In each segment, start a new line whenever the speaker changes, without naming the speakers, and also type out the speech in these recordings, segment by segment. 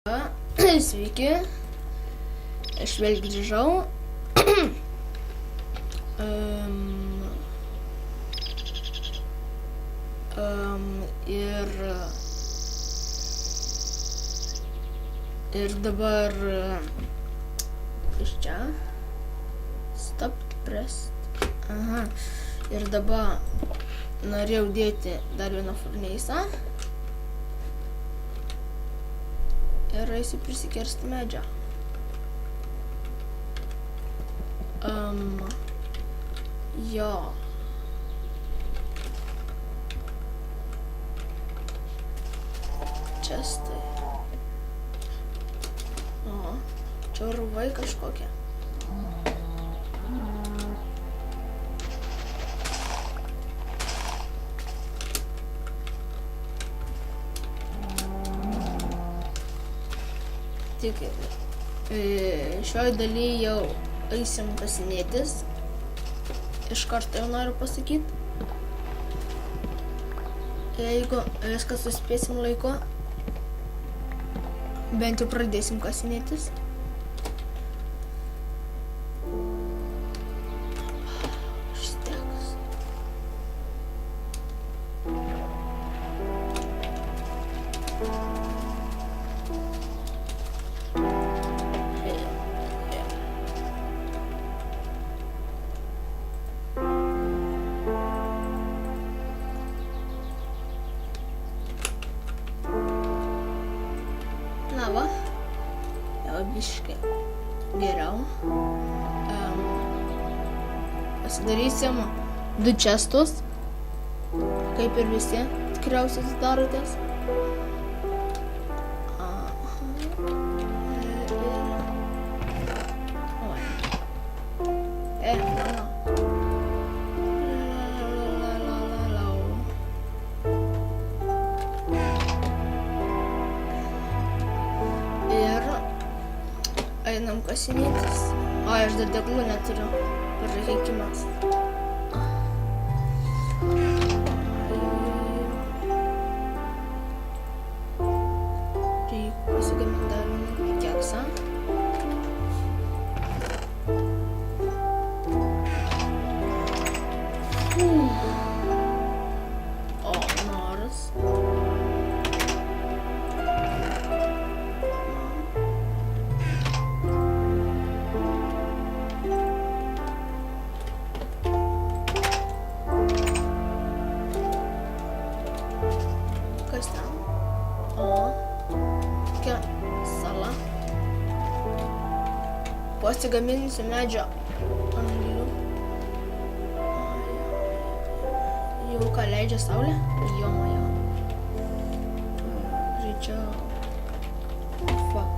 Sveiki, aš vėl grįžau. Ir dabar iš čia stop press. Aha. Ir dabar norėjau dėti dar vieną furneisą. Ir eisiu prisikirsti medžio. Jo. Čia stai. O, čia urvai kažkokie. Tik šioj daly jau eisim kasinėtis. Iš karto jau noriu pasakyti. Jeigu viską suspėsim laiku, bent jau pradėsim kasinėtis. Štekas. Na va, jau biškai geriau. Pasidarysim 2 čestus, kaip ir visi tikriausiai darotės. Einam kasinėtis. O, aš dar deglų neturiu. Prakykimas. Reikia pasigaminti dar vieną keksą. O, noras. Kas ten? O, tokia sala. Pasigaminsiu medžio anglių. Jau ką leidžia saulė? Jo, majo. Greičiau. Fuck.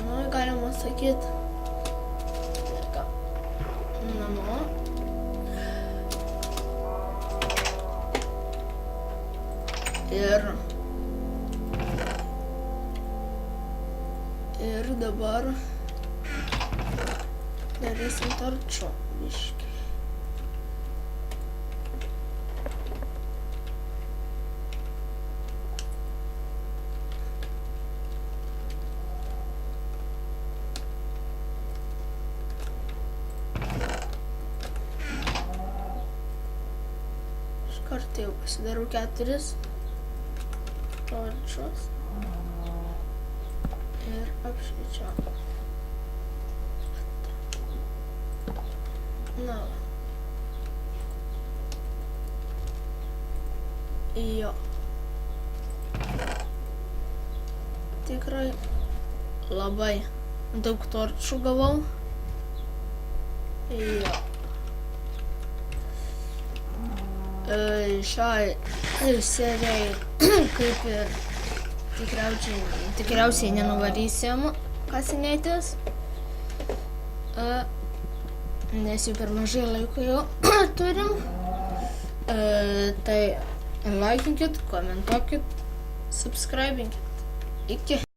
Nu, galima sakyti. Namo. Ir dabar darysim torču biškį. Kartą jau pasidarau 4 torčius ir apšviečiau. Na. Jo. Tikrai labai daug torčių gavau. Jo. Šiai serijai kaip ir tikriausiai nenuvarysim kasinėtis, nes jau per mažai laiko jau turim. Tai laikinkit, komentuokit, subscribinkit. Iki.